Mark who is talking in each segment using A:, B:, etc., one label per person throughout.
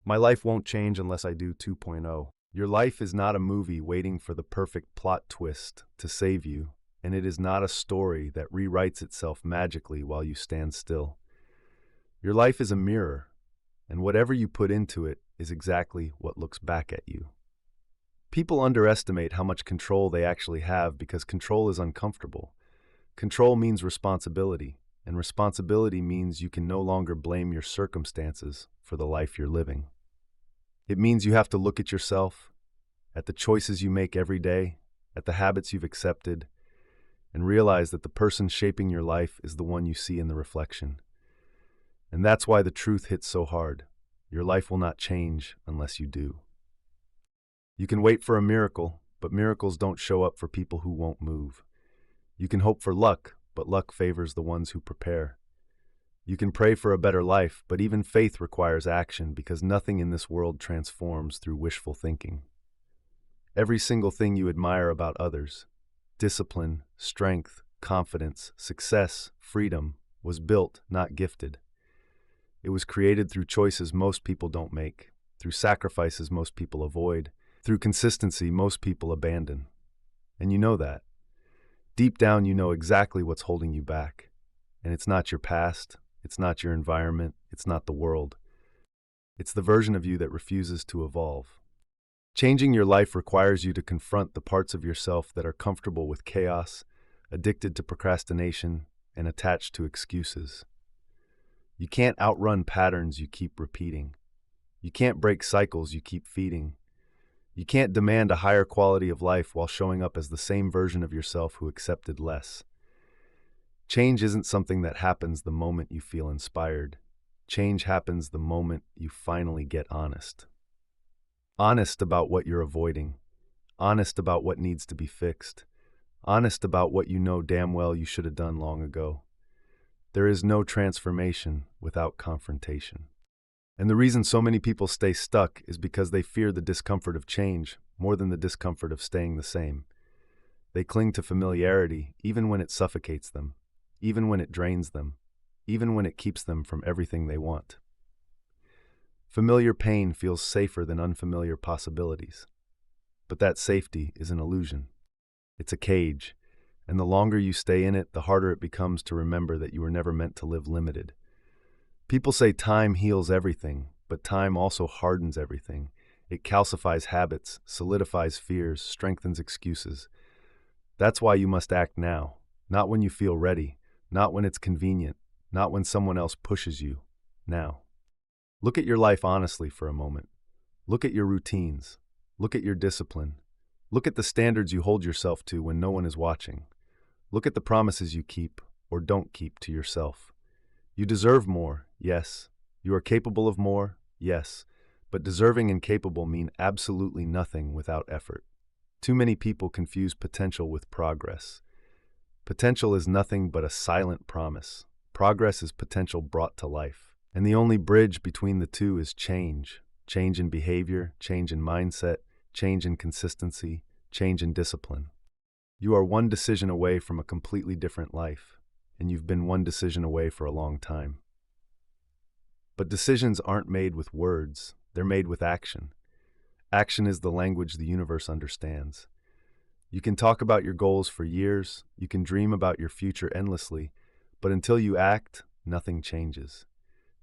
A: My life won't change unless I do 2.0. Your life is not a movie waiting for the perfect plot twist to save you, and it is not a story that rewrites itself magically while you stand still. Your life is a mirror, and whatever you put into it is exactly what looks back at you. People underestimate how much control they actually have because control is uncomfortable. Control means responsibility, and responsibility means you can no longer blame your circumstances for the life you're living. It means you have to look at yourself, at the choices you make every day, at the habits you've accepted, and realize that the person shaping your life is the one you see in the reflection. And that's why the truth hits so hard. Your life will not change unless you do. You can wait for a miracle, but miracles don't show up for people who won't move. You can hope for luck, but luck favors the ones who prepare. You can pray for a better life, but even faith requires action because nothing in this world transforms through wishful thinking. Every single thing you admire about others, discipline, strength, confidence, success, freedom, was built, not gifted. It was created through choices most people don't make, through sacrifices most people avoid, through consistency most people abandon. And you know that. Deep down, you know exactly what's holding you back. And it's not your past, it's not your environment, it's not the world. It's the version of you that refuses to evolve. Changing your life requires you to confront the parts of yourself that are comfortable with chaos, addicted to procrastination, and attached to excuses. You can't outrun patterns you keep repeating. You can't break cycles you keep feeding. You can't demand a higher quality of life while showing up as the same version of yourself who accepted less. Change isn't something that happens the moment you feel inspired. Change happens the moment you finally get honest. Honest about what you're avoiding. Honest about what needs to be fixed. Honest about what you know damn well you should have done long ago. There is no transformation without confrontation. And the reason so many people stay stuck is because they fear the discomfort of change more than the discomfort of staying the same. They cling to familiarity even when it suffocates them, even when it drains them, even when it keeps them from everything they want. Familiar pain feels safer than unfamiliar possibilities. But that safety is an illusion. It's a cage, and the longer you stay in it, the harder it becomes to remember that you were never meant to live limited. People say time heals everything, but time also hardens everything. It calcifies habits, solidifies fears, strengthens excuses. That's why you must act now, not when you feel ready, not when it's convenient, not when someone else pushes you. Now. Look at your life honestly for a moment. Look at your routines. Look at your discipline. Look at the standards you hold yourself to when no one is watching. Look at the promises you keep or don't keep to yourself. You deserve more, yes. You are capable of more, yes. But deserving and capable mean absolutely nothing without effort. Too many people confuse potential with progress. Potential is nothing but a silent promise. Progress is potential brought to life. And the only bridge between the two is change. Change in behavior, change in mindset, change in consistency, change in discipline. You are one decision away from a completely different life, and you've been one decision away for a long time. But decisions aren't made with words, they're made with action. Action is the language the universe understands. You can talk about your goals for years, you can dream about your future endlessly, but until you act, nothing changes.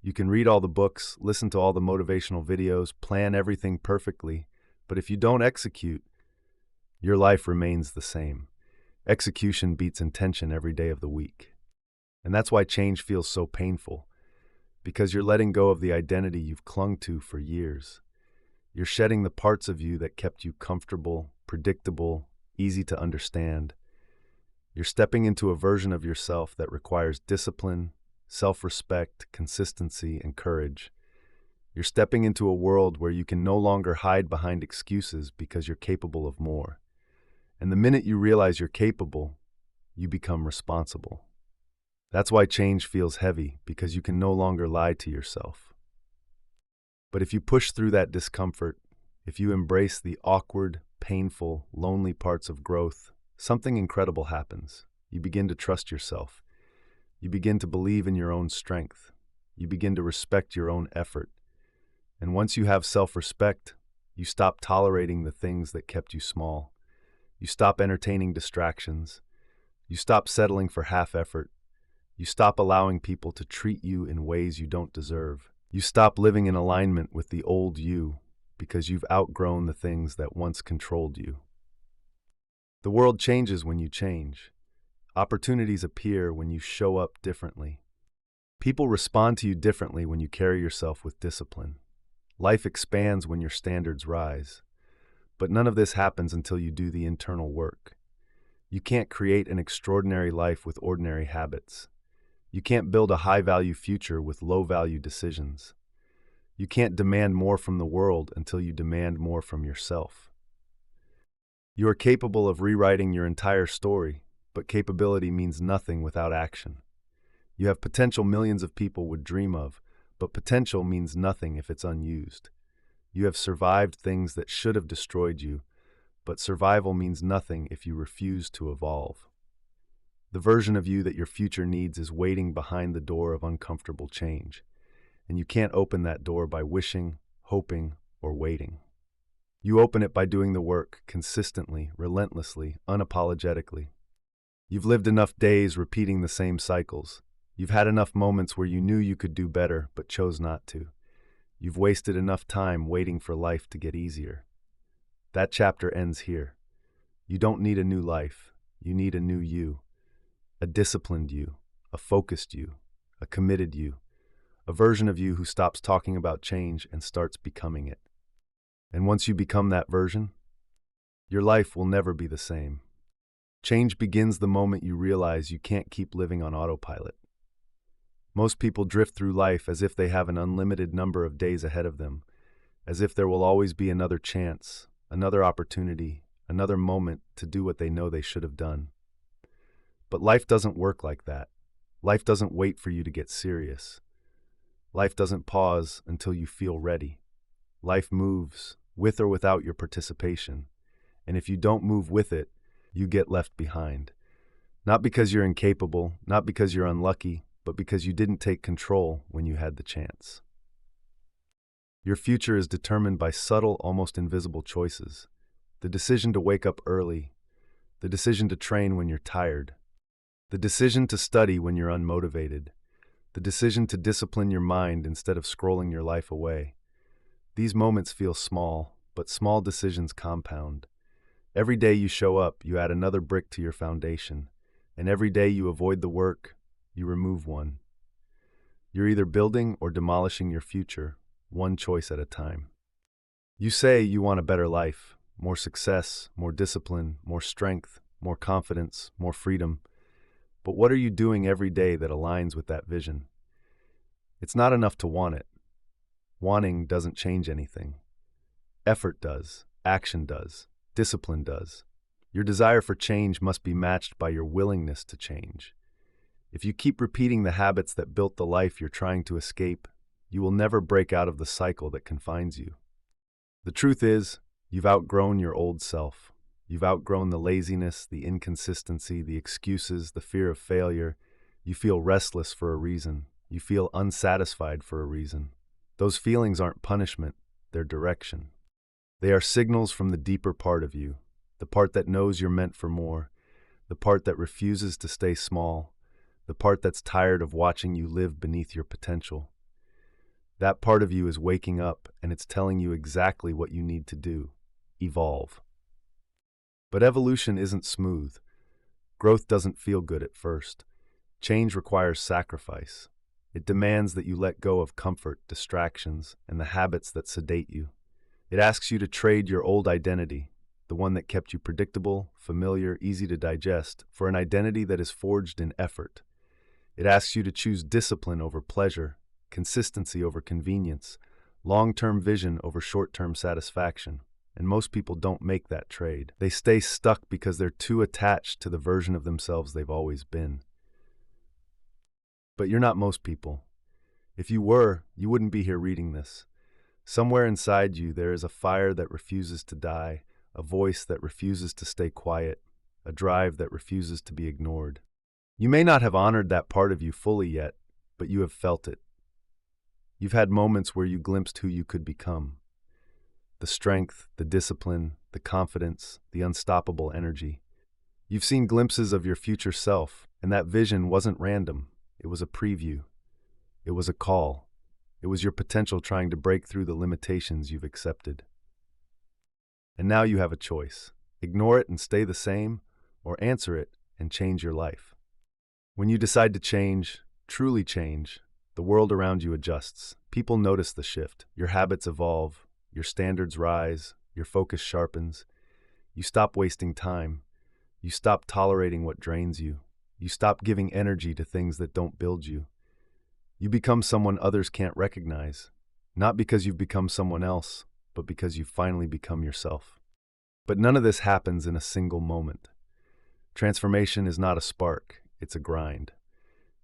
A: You can read all the books, listen to all the motivational videos, plan everything perfectly, but if you don't execute, your life remains the same. Execution beats intention every day of the week. And that's why change feels so painful, because you're letting go of the identity you've clung to for years. You're shedding the parts of you that kept you comfortable, predictable, easy to understand. You're stepping into a version of yourself that requires discipline, self-respect, consistency, and courage. You're stepping into a world where you can no longer hide behind excuses because you're capable of more. And the minute you realize you're capable, you become responsible. That's why change feels heavy, because you can no longer lie to yourself. But if you push through that discomfort, if you embrace the awkward, painful, lonely parts of growth, something incredible happens. You begin to trust yourself. You begin to believe in your own strength. You begin to respect your own effort. And once you have self-respect, you stop tolerating the things that kept you small. You stop entertaining distractions. You stop settling for half effort. You stop allowing people to treat you in ways you don't deserve. You stop living in alignment with the old you because you've outgrown the things that once controlled you. The world changes when you change. Opportunities appear when you show up differently. People respond to you differently when you carry yourself with discipline. Life expands when your standards rise. But none of this happens until you do the internal work. You can't create an extraordinary life with ordinary habits. You can't build a high-value future with low-value decisions. You can't demand more from the world until you demand more from yourself. You are capable of rewriting your entire story, but capability means nothing without action. You have potential millions of people would dream of, but potential means nothing if it's unused. You have survived things that should have destroyed you, but survival means nothing if you refuse to evolve. The version of you that your future needs is waiting behind the door of uncomfortable change, and you can't open that door by wishing, hoping, or waiting. You open it by doing the work consistently, relentlessly, unapologetically. You've lived enough days repeating the same cycles. You've had enough moments where you knew you could do better but chose not to. You've wasted enough time waiting for life to get easier. That chapter ends here. You don't need a new life. You need a new you. A disciplined you, a focused you, a committed you, a version of you who stops talking about change and starts becoming it. And once you become that version, your life will never be the same. Change begins the moment you realize you can't keep living on autopilot. Most people drift through life as if they have an unlimited number of days ahead of them, as if there will always be another chance, another opportunity, another moment to do what they know they should have done. But life doesn't work like that. Life doesn't wait for you to get serious. Life doesn't pause until you feel ready. Life moves, with or without your participation. And if you don't move with it, you get left behind. Not because you're incapable, not because you're unlucky, but because you didn't take control when you had the chance. Your future is determined by subtle, almost invisible choices. The decision to wake up early, the decision to train when you're tired, the decision to study when you're unmotivated, the decision to discipline your mind instead of scrolling your life away. These moments feel small, but small decisions compound. Every day you show up, you add another brick to your foundation, and every day you avoid the work, you remove one. You're either building or demolishing your future, one choice at a time. You say you want a better life, more success, more discipline, more strength, more confidence, more freedom. But what are you doing every day that aligns with that vision? It's not enough to want it. Wanting doesn't change anything. Effort does, action does, discipline does. Your desire for change must be matched by your willingness to change. If you keep repeating the habits that built the life you're trying to escape, you will never break out of the cycle that confines you. The truth is, you've outgrown your old self. You've outgrown the laziness, the inconsistency, the excuses, the fear of failure. You feel restless for a reason. You feel unsatisfied for a reason. Those feelings aren't punishment, they're direction. They are signals from the deeper part of you, the part that knows you're meant for more, the part that refuses to stay small, the part that's tired of watching you live beneath your potential. That part of you is waking up, and it's telling you exactly what you need to do: evolve. But evolution isn't smooth. Growth doesn't feel good at first. Change requires sacrifice. It demands that you let go of comfort, distractions, and the habits that sedate you. It asks you to trade your old identity, the one that kept you predictable, familiar, easy to digest, for an identity that is forged in effort. It asks you to choose discipline over pleasure, consistency over convenience, long-term vision over short-term satisfaction. And most people don't make that trade. They stay stuck because they're too attached to the version of themselves they've always been. But you're not most people. If you were, you wouldn't be here reading this. Somewhere inside you there is a fire that refuses to die, a voice that refuses to stay quiet, a drive that refuses to be ignored. You may not have honored that part of you fully yet, but you have felt it. You've had moments where you glimpsed who you could become. The strength, the discipline, the confidence, the unstoppable energy. You've seen glimpses of your future self, and that vision wasn't random. It was a preview. It was a call. It was your potential trying to break through the limitations you've accepted. And now you have a choice. Ignore it and stay the same, or answer it and change your life. When you decide to change, truly change, the world around you adjusts. People notice the shift. Your habits evolve, your standards rise, your focus sharpens. You stop wasting time. You stop tolerating what drains you. You stop giving energy to things that don't build you. You become someone others can't recognize, not because you've become someone else, but because you've finally become yourself. But none of this happens in a single moment. Transformation is not a spark, it's a grind.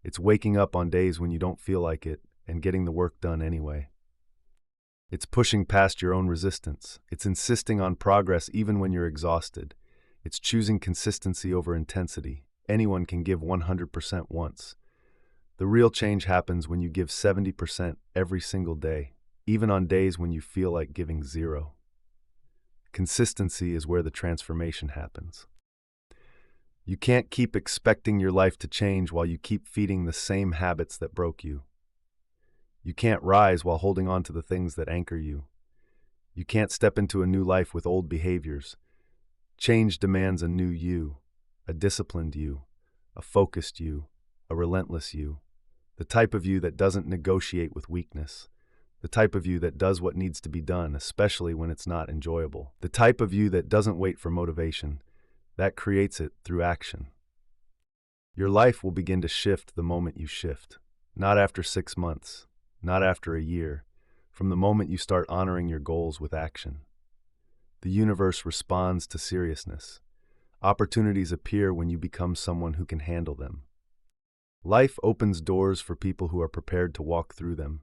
A: It's waking up on days when you don't feel like it and getting the work done anyway. It's pushing past your own resistance. It's insisting on progress even when you're exhausted. It's choosing consistency over intensity. Anyone can give 100% once. The real change happens when you give 70% every single day, even on days when you feel like giving 0. Consistency is where the transformation happens. You can't keep expecting your life to change while you keep feeding the same habits that broke you. You can't rise while holding on to the things that anchor you. You can't step into a new life with old behaviors. Change demands a new you, a disciplined you, a focused you, a relentless you, the type of you that doesn't negotiate with weakness, the type of you that does what needs to be done, especially when it's not enjoyable, the type of you that doesn't wait for motivation, that creates it through action. Your life will begin to shift the moment you shift, not after 6 months, not after a year, from the moment you start honoring your goals with action. The universe responds to seriousness. Opportunities appear when you become someone who can handle them. Life opens doors for people who are prepared to walk through them.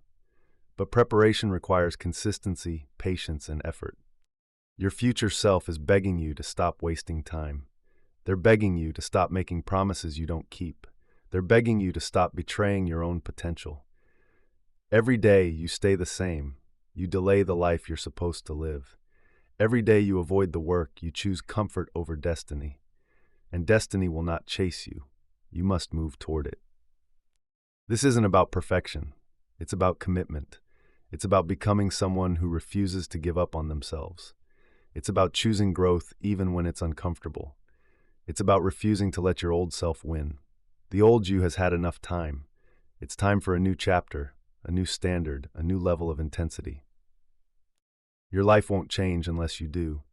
A: But preparation requires consistency, patience, and effort. Your future self is begging you to stop wasting time. They're begging you to stop making promises you don't keep. They're begging you to stop betraying your own potential. Every day you stay the same. You delay the life you're supposed to live. Every day you avoid the work, you choose comfort over destiny. And destiny will not chase you. You must move toward it. This isn't about perfection. It's about commitment. It's about becoming someone who refuses to give up on themselves. It's about choosing growth even when it's uncomfortable. It's about refusing to let your old self win. The old you has had enough time. It's time for a new chapter, a new standard, a new level of intensity. Your life won't change unless you do,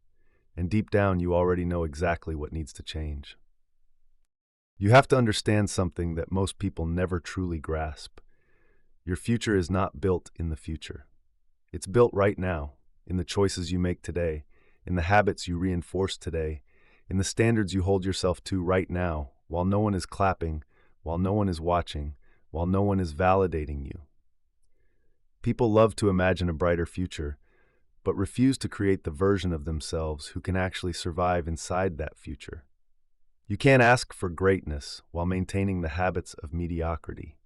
A: and deep down you already know exactly what needs to change. You have to understand something that most people never truly grasp. Your future is not built in the future. It's built right now, in the choices you make today, in the habits you reinforce today, in the standards you hold yourself to right now, while no one is clapping, while no one is watching, while no one is validating you. People love to imagine a brighter future, but refuse to create the version of themselves who can actually survive inside that future. You can't ask for greatness while maintaining the habits of mediocrity.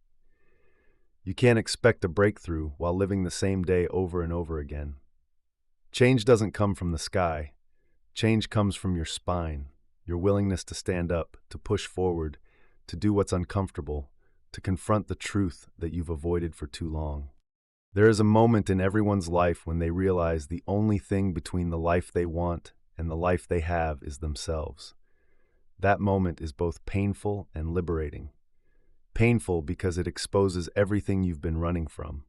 A: You can't expect a breakthrough while living the same day over and over again. Change doesn't come from the sky. Change comes from your spine, your willingness to stand up, to push forward, to do what's uncomfortable, to confront the truth that you've avoided for too long. There is a moment in everyone's life when they realize the only thing between the life they want and the life they have is themselves. That moment is both painful and liberating. Painful because it exposes everything you've been running from.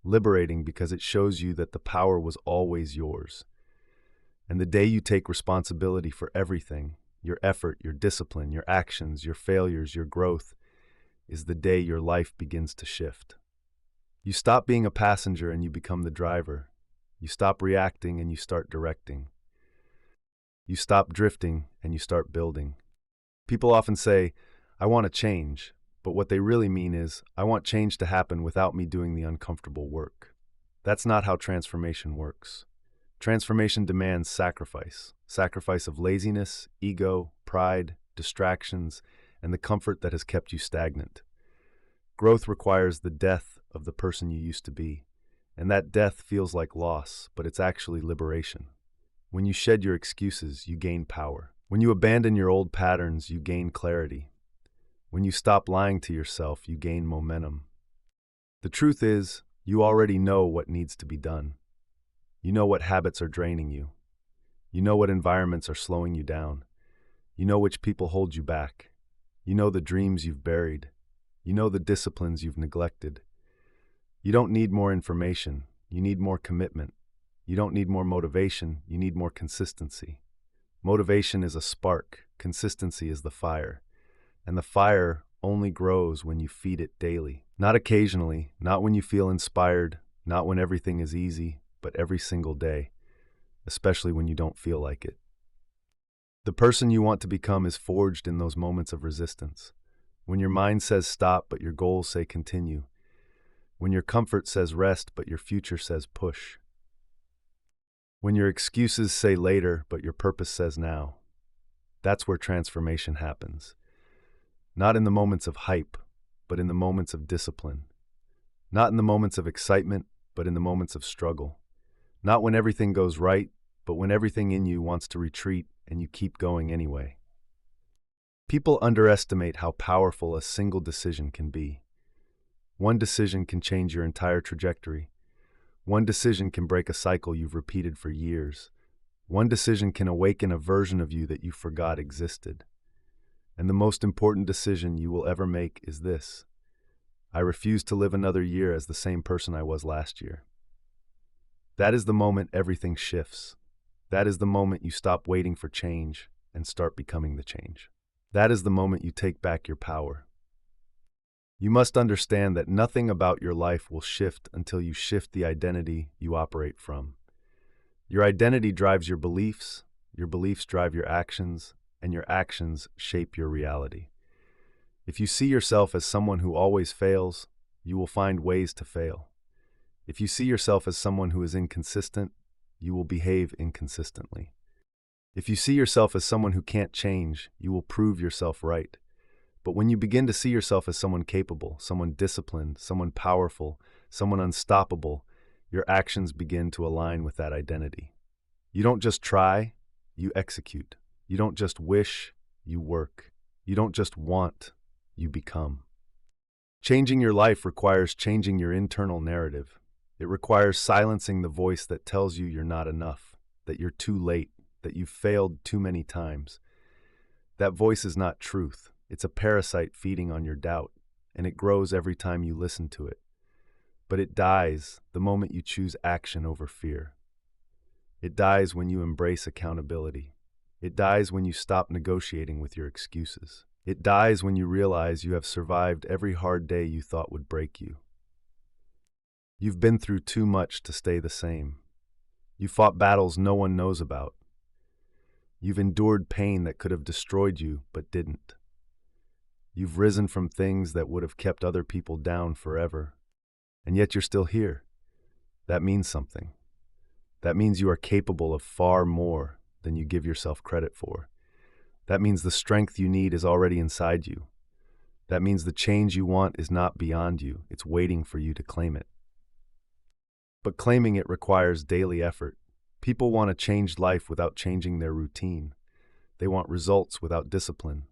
A: Liberating because it shows you that the power was always yours. And the day you take responsibility for everything, your effort, your discipline, your actions, your failures, your growth, is the day your life begins to shift. You stop being a passenger and you become the driver. You stop reacting and you start directing. You stop drifting and you start building. People often say, I want to change, but what they really mean is, I want change to happen without me doing the uncomfortable work. That's not how transformation works. Transformation demands sacrifice. Sacrifice of laziness, ego, pride, distractions, and the comfort that has kept you stagnant. Growth requires the death of the person you used to be. And that death feels like loss, but it's actually liberation. When you shed your excuses, you gain power. When you abandon your old patterns, you gain clarity. When you stop lying to yourself, you gain momentum. The truth is, you already know what needs to be done. You know what habits are draining you. You know what environments are slowing you down. You know which people hold you back. You know the dreams you've buried. You know the disciplines you've neglected. You don't need more information. You need more commitment. You don't need more motivation. You need more consistency. Motivation is a spark. Consistency is the fire. And the fire only grows when you feed it daily. Not occasionally, not when you feel inspired, not when everything is easy, but every single day, especially when you don't feel like it. The person you want to become is forged in those moments of resistance. When your mind says stop, but your goals say continue. When your comfort says rest, but your future says push. When your excuses say later, but your purpose says now. That's where transformation happens. Not in the moments of hype, but in the moments of discipline. Not in the moments of excitement, but in the moments of struggle. Not when everything goes right, but when everything in you wants to retreat and you keep going anyway. People underestimate how powerful a single decision can be. One decision can change your entire trajectory. One decision can break a cycle you've repeated for years. One decision can awaken a version of you that you forgot existed. And the most important decision you will ever make is this: I refuse to live another year as the same person I was last year. That is the moment everything shifts. That is the moment you stop waiting for change and start becoming the change. That is the moment you take back your power. You must understand that nothing about your life will shift until you shift the identity you operate from. Your identity drives your beliefs drive your actions, and your actions shape your reality. If you see yourself as someone who always fails, you will find ways to fail. If you see yourself as someone who is inconsistent, you will behave inconsistently. If you see yourself as someone who can't change, you will prove yourself right. But when you begin to see yourself as someone capable, someone disciplined, someone powerful, someone unstoppable, your actions begin to align with that identity. You don't just try, you execute. You don't just wish, you work. You don't just want, you become. Changing your life requires changing your internal narrative. It requires silencing the voice that tells you you're not enough, that you're too late, that you've failed too many times. That voice is not truth. It's a parasite feeding on your doubt, and it grows every time you listen to it. But it dies the moment you choose action over fear. It dies when you embrace accountability. It dies when you stop negotiating with your excuses. It dies when you realize you have survived every hard day you thought would break you. You've been through too much to stay the same. You fought battles no one knows about. You've endured pain that could have destroyed you, but didn't. You've risen from things that would have kept other people down forever. And yet you're still here. That means something. That means you are capable of far more than you give yourself credit for. That means the strength you need is already inside you. That means the change you want is not beyond you. It's waiting for you to claim it. But claiming it requires daily effort. People want a changed life without changing their routine. They want results without discipline.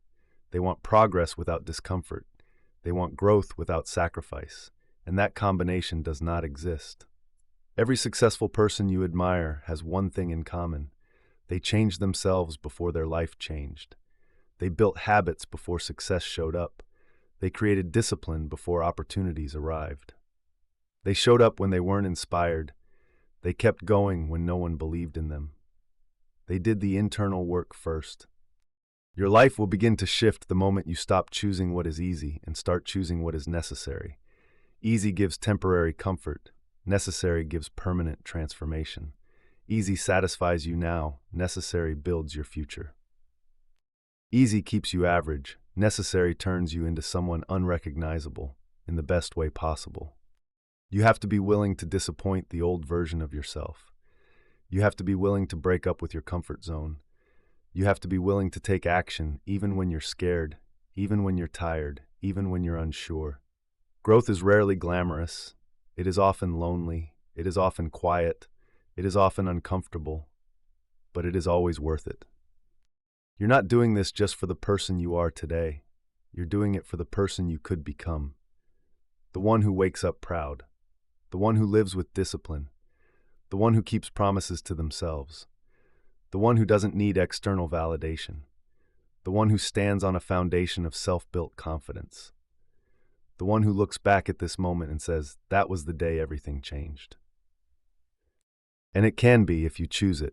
A: They want progress without discomfort. They want growth without sacrifice. And that combination does not exist. Every successful person you admire has one thing in common. They changed themselves before their life changed. They built habits before success showed up. They created discipline before opportunities arrived. They showed up when they weren't inspired. They kept going when no one believed in them. They did the internal work first. Your life will begin to shift the moment you stop choosing what is easy and start choosing what is necessary. Easy gives temporary comfort. Necessary gives permanent transformation. Easy satisfies you now. Necessary builds your future. Easy keeps you average. Necessary turns you into someone unrecognizable in the best way possible. You have to be willing to disappoint the old version of yourself. You have to be willing to break up with your comfort zone. You have to be willing to take action even when you're scared, even when you're tired, even when you're unsure. Growth is rarely glamorous. It is often lonely. It is often quiet. It is often uncomfortable, but it is always worth it. You're not doing this just for the person you are today. You're doing it for the person you could become. The one who wakes up proud. The one who lives with discipline. The one who keeps promises to themselves. The one who doesn't need external validation. The one who stands on a foundation of self-built confidence. The one who looks back at this moment and says, that was the day everything changed. And it can be if you choose it.